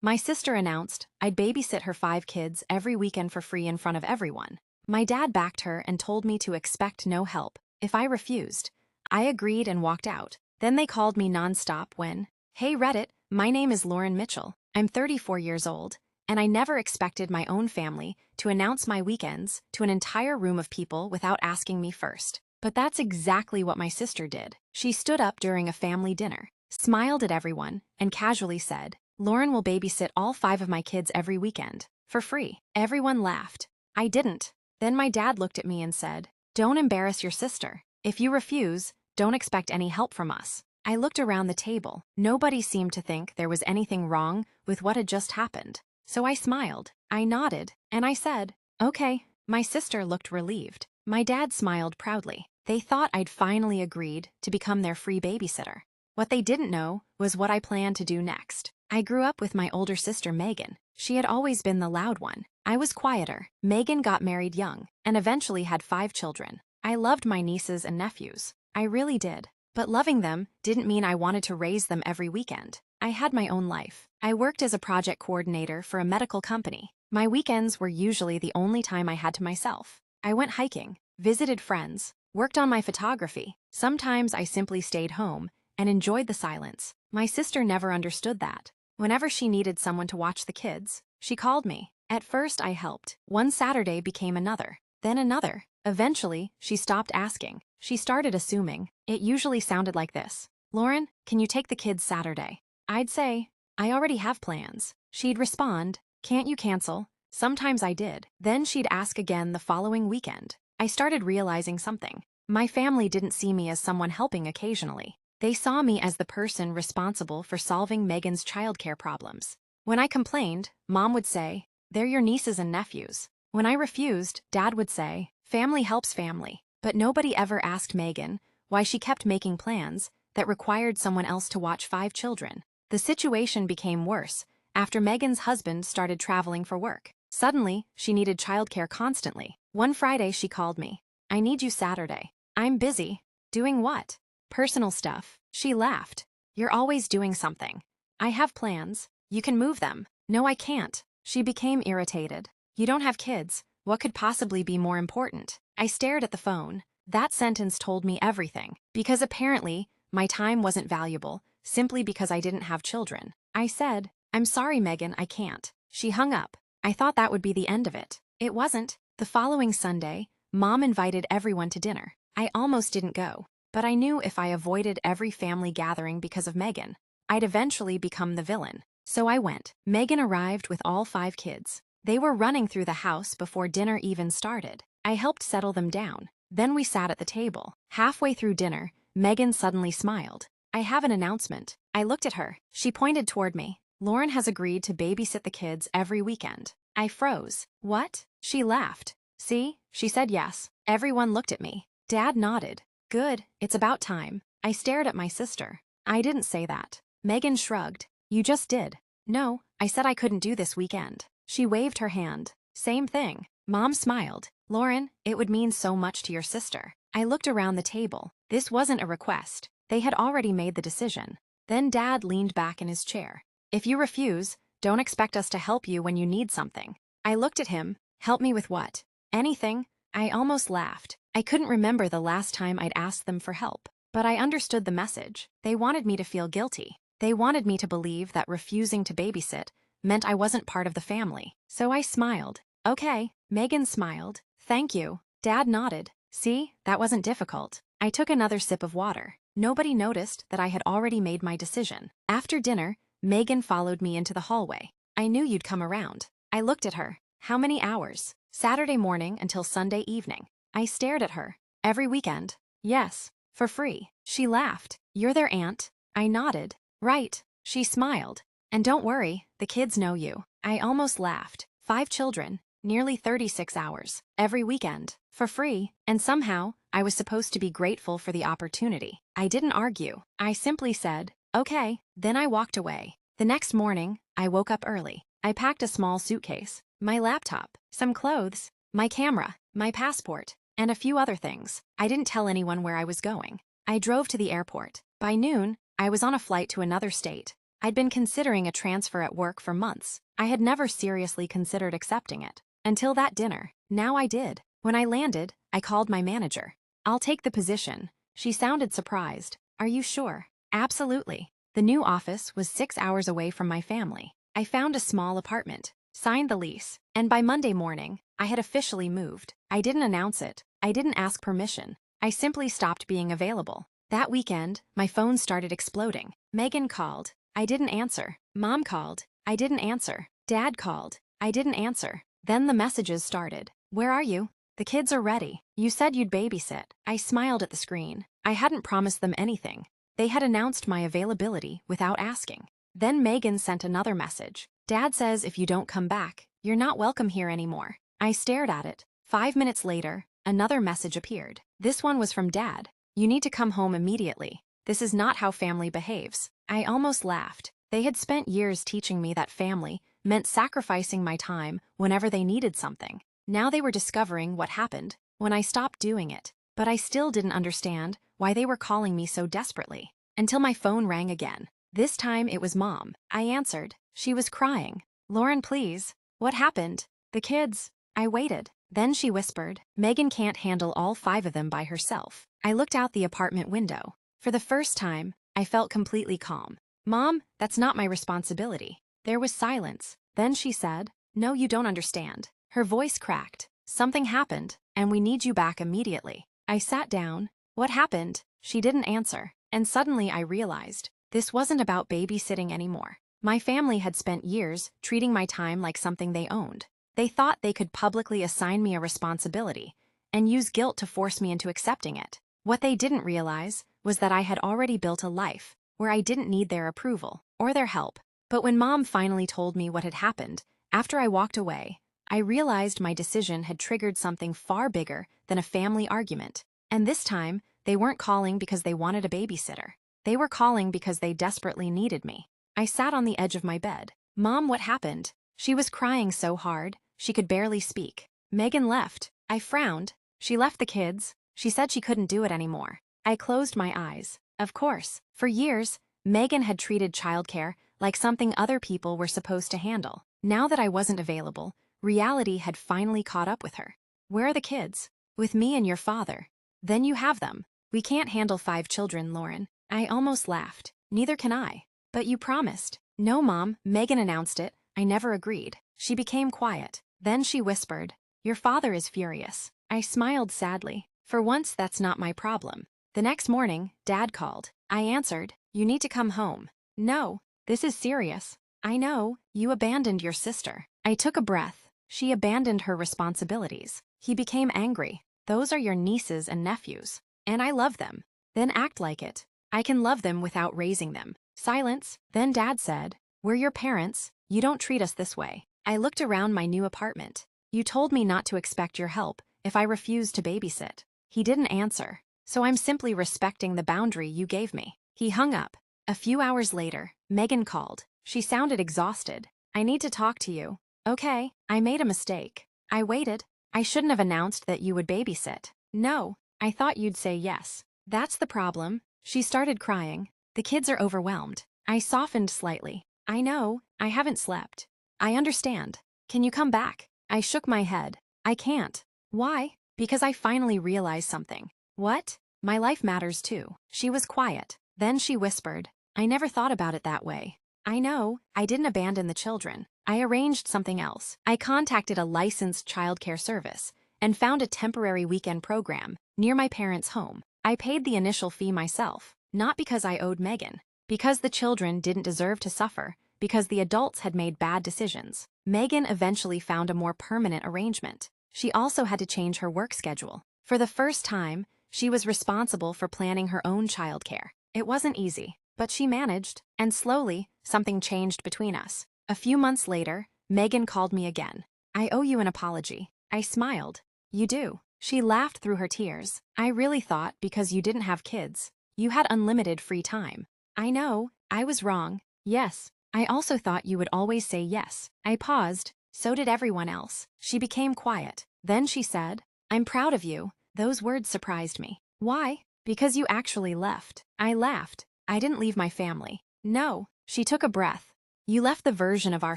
My sister announced I'd babysit her 5 kids every weekend for free in front of everyone. My dad backed her and told me to expect no help. If I refused, I agreed and walked out. Then they called me nonstop when, "Hey Reddit, my name is Lauren Mitchell. I'm 34 years old, and I never expected my own family to announce my weekends to an entire room of people without asking me first." But that's exactly what my sister did. She stood up during a family dinner, smiled at everyone, and casually said, "Lauren will babysit all 5 of my kids every weekend, for free." Everyone laughed. I didn't. Then my dad looked at me and said, "Don't embarrass your sister. If you refuse, don't expect any help from us." I looked around the table. Nobody seemed to think there was anything wrong with what had just happened. So I smiled. I nodded, and I said, "Okay." My sister looked relieved. My dad smiled proudly. They thought I'd finally agreed to become their free babysitter. What they didn't know was what I planned to do next. I grew up with my older sister Megan. She had always been the loud one. I was quieter. Megan got married young and eventually had 5 children. I loved my nieces and nephews. I really did. But loving them didn't mean I wanted to raise them every weekend. I had my own life. I worked as a project coordinator for a medical company. My weekends were usually the only time I had to myself. I went hiking, visited friends, worked on my photography. Sometimes I simply stayed home and enjoyed the silence. My sister never understood that. Whenever she needed someone to watch the kids, she called me. At first I helped. One Saturday became another, then another. Eventually, she stopped asking. She started assuming. It usually sounded like this: "Lauren, can you take the kids Saturday?" I'd say, "I already have plans." She'd respond, "Can't you cancel?" Sometimes I did. Then she'd ask again the following weekend. I started realizing something. My family didn't see me as someone helping occasionally. They saw me as the person responsible for solving Megan's childcare problems. When I complained, Mom would say, "They're your nieces and nephews." When I refused, Dad would say, "Family helps family." But nobody ever asked Megan why she kept making plans that required someone else to watch 5 children. The situation became worse after Megan's husband started traveling for work. Suddenly, she needed childcare constantly. One Friday, she called me. "I need you Saturday." "I'm busy." "Doing what?" "Personal stuff." She laughed. "You're always doing something." "I have plans. You can move them." "No, I can't." She became irritated. "You don't have kids. What could possibly be more important?" I stared at the phone. That sentence told me everything. Because apparently, my time wasn't valuable, simply because I didn't have children. I said, "I'm sorry, Megan, I can't." She hung up. I thought that would be the end of it. It wasn't. The following Sunday, Mom invited everyone to dinner. I almost didn't go. But I knew if I avoided every family gathering because of Megan, I'd eventually become the villain. So I went. Megan arrived with all 5 kids. They were running through the house before dinner even started. I helped settle them down. Then we sat at the table. Halfway through dinner, Megan suddenly smiled. "I have an announcement." I looked at her. She pointed toward me. "Lauren has agreed to babysit the kids every weekend." I froze. "What?" She laughed. "See?" She said yes. Everyone looked at me. Dad nodded. "Good, it's about time." I stared at my sister. "I didn't say that." Megan shrugged. "You just did." "No, I said I couldn't do this weekend." She waved her hand. "Same thing." Mom smiled. "Lauren, it would mean so much to your sister." I looked around the table. This wasn't a request. They had already made the decision. Then Dad leaned back in his chair. "If you refuse, don't expect us to help you when you need something." I looked at him. "Help me with what?" "Anything." I almost laughed. I couldn't remember the last time I'd asked them for help. But I understood the message. They wanted me to feel guilty. They wanted me to believe that refusing to babysit meant I wasn't part of the family. So I smiled. "Okay." Megan smiled. "Thank you." Dad nodded. "See, that wasn't difficult." I took another sip of water. Nobody noticed that I had already made my decision. After dinner, Megan followed me into the hallway. "I knew you'd come around." I looked at her. "How many hours?" "Saturday morning until Sunday evening." I stared at her. "Every weekend?" "Yes. For free." She laughed. "You're their aunt?" I nodded. "Right." She smiled. "And don't worry, the kids know you." I almost laughed. 5 children, nearly 36 hours, every weekend, for free, and somehow, I was supposed to be grateful for the opportunity. I didn't argue. I simply said, "Okay." Then I walked away. The next morning, I woke up early. I packed a small suitcase, my laptop, some clothes, my camera, my passport, and a few other things. I didn't tell anyone where I was going. I drove to the airport. By noon, I was on a flight to another state. I'd been considering a transfer at work for months. I had never seriously considered accepting it. Until that dinner. Now I did. When I landed, I called my manager. "I'll take the position." She sounded surprised. "Are you sure?" "Absolutely." The new office was 6 hours away from my family. I found a small apartment, signed the lease, and by Monday morning, I had officially moved. I didn't announce it. I didn't ask permission. I simply stopped being available. That weekend, my phone started exploding. Megan called. I didn't answer. Mom called. I didn't answer. Dad called. I didn't answer. Then the messages started. "Where are you? The kids are ready. You said you'd babysit." I smiled at the screen. I hadn't promised them anything. They had announced my availability without asking. Then Megan sent another message. "Dad says if you don't come back, you're not welcome here anymore." I stared at it. 5 minutes later, another message appeared. This one was from Dad. "You need to come home immediately. This is not how family behaves." I almost laughed. They had spent years teaching me that family meant sacrificing my time whenever they needed something. Now they were discovering what happened when I stopped doing it. But I still didn't understand why they were calling me so desperately. Until my phone rang again. This time it was Mom. I answered. She was crying. "Lauren, please." "What happened?" "The kids." I waited. Then she whispered, "Megan can't handle all 5 of them by herself." I looked out the apartment window. For the first time, I felt completely calm. "Mom, that's not my responsibility." There was silence. Then she said, "No, you don't understand." Her voice cracked. "Something happened, and we need you back immediately." I sat down. "What happened?" She didn't answer. And suddenly I realized, this wasn't about babysitting anymore. My family had spent years treating my time like something they owned. They thought they could publicly assign me a responsibility and use guilt to force me into accepting it. What they didn't realize was that I had already built a life where I didn't need their approval or their help. But when Mom finally told me what had happened, after I walked away, I realized my decision had triggered something far bigger than a family argument. And this time, they weren't calling because they wanted a babysitter. They were calling because they desperately needed me. I sat on the edge of my bed. "Mom, what happened?" She was crying so hard, she could barely speak. "Megan left." I frowned. "She left the kids. She said she couldn't do it anymore." I closed my eyes. Of course, for years, Megan had treated childcare like something other people were supposed to handle. Now that I wasn't available, reality had finally caught up with her. "Where are the kids?" "With me and your father." "Then you have them." "We can't handle 5 children, Lauren." I almost laughed. "Neither can I." "But you promised." "No, Mom, Megan announced it. I never agreed." She became quiet. Then she whispered, "Your father is furious." I smiled sadly. For once, that's not my problem. The next morning, Dad called. I answered, "You need to come home." "No, this is serious." "I know, you abandoned your sister." I took a breath. She abandoned her responsibilities. He became angry. "Those are your nieces and nephews. And I love them." "Then act like it." "I can love them without raising them." Silence. Then Dad said, "We're your parents. You don't treat us this way." I looked around my new apartment. "You told me not to expect your help if I refused to babysit." He didn't answer. "So I'm simply respecting the boundary you gave me." He hung up. A few hours later, Megan called. She sounded exhausted. "I need to talk to you." "Okay, I made a mistake." I waited. "I shouldn't have announced that you would babysit." "No, I thought you'd say yes." "That's the problem." She started crying. "The kids are overwhelmed." I softened slightly. "I know, I haven't slept." "I understand. Can you come back?" I shook my head. "I can't." "Why?" "Because I finally realized something." "What?" "My life matters too." She was quiet. Then she whispered, "I never thought about it that way." "I know, I didn't abandon the children. I arranged something else." I contacted a licensed childcare service and found a temporary weekend program near my parents' home. I paid the initial fee myself, not because I owed Megan, because the children didn't deserve to suffer, because the adults had made bad decisions. Megan eventually found a more permanent arrangement. She also had to change her work schedule. For the first time, she was responsible for planning her own childcare. It wasn't easy, but she managed, and slowly, something changed between us. A few months later, Megan called me again. "I owe you an apology." I smiled. "You do." She laughed through her tears. "I really thought because you didn't have kids, you had unlimited free time." "I know, I was wrong." "Yes, I also thought you would always say yes." I paused. "So did everyone else." She became quiet. Then she said, "I'm proud of you." Those words surprised me. "Why?" "Because you actually left." I laughed. "I didn't leave my family." "No." She took a breath. You left the version of our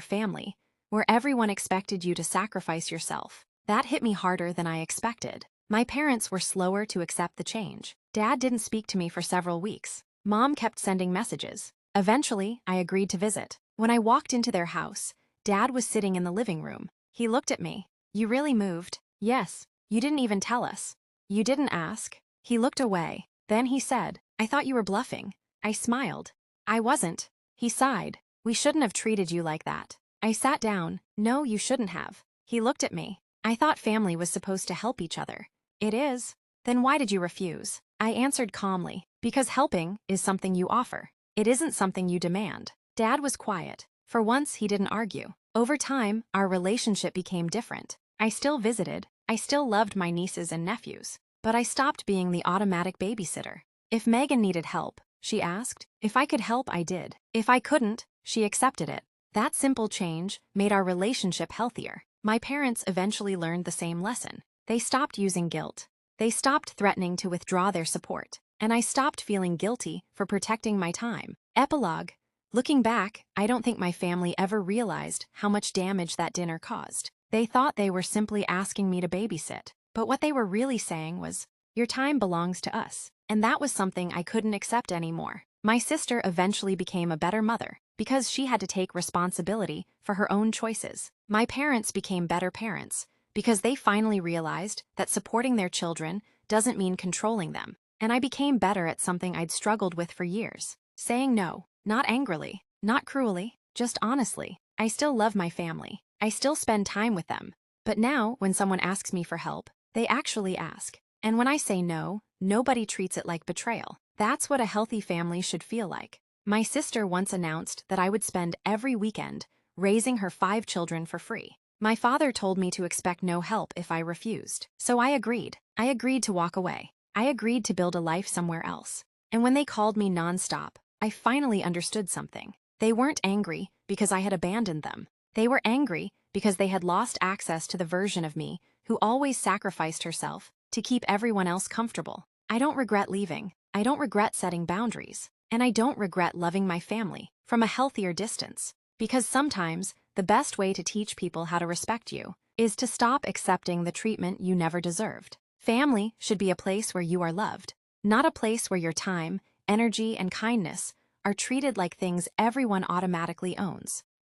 family where everyone expected you to sacrifice yourself. That hit me harder than I expected. My parents were slower to accept the change. Dad didn't speak to me for several weeks. Mom kept sending messages. Eventually, I agreed to visit. When I walked into their house, Dad was sitting in the living room. He looked at me. You really moved? Yes. You didn't even tell us. You didn't ask. He looked away. Then he said, I thought you were bluffing. I smiled. I wasn't. He sighed. We shouldn't have treated you like that. I sat down. No, you shouldn't have. He looked at me. I thought family was supposed to help each other. It is. Then why did you refuse? I answered calmly. Because helping is something you offer. It isn't something you demand. Dad was quiet. For once, he didn't argue. Over time, our relationship became different. I still visited. I still loved my nieces and nephews. But I stopped being the automatic babysitter. If Megan needed help, she asked. If I could help, I did. If I couldn't, she accepted it. That simple change made our relationship healthier. My parents eventually learned the same lesson. They stopped using guilt. They stopped threatening to withdraw their support. And I stopped feeling guilty for protecting my time. Epilogue. Looking back, I don't think my family ever realized how much damage that dinner caused. They thought they were simply asking me to babysit. But what they were really saying was, your time belongs to us. And that was something I couldn't accept anymore. My sister eventually became a better mother because she had to take responsibility for her own choices. My parents became better parents because they finally realized that supporting their children doesn't mean controlling them. And I became better at something I'd struggled with for years. Saying no, not angrily, not cruelly, just honestly. I still love my family. I still spend time with them. But now, when someone asks me for help, they actually ask. And when I say no, nobody treats it like betrayal. That's what a healthy family should feel like. My sister once announced that I would spend every weekend raising her 5 children for free. My father told me to expect no help if I refused. So I agreed. I agreed to walk away. I agreed to build a life somewhere else. And when they called me nonstop, I finally understood something. They weren't angry because I had abandoned them. They were angry because they had lost access to the version of me who always sacrificed herself to keep everyone else comfortable. I don't regret leaving. I don't regret setting boundaries. And I don't regret loving my family from a healthier distance. Because sometimes the best way to teach people how to respect you is to stop accepting the treatment you never deserved. Family should be a place where you are loved, not a place where your time, energy, and kindness are treated like things everyone automatically owns.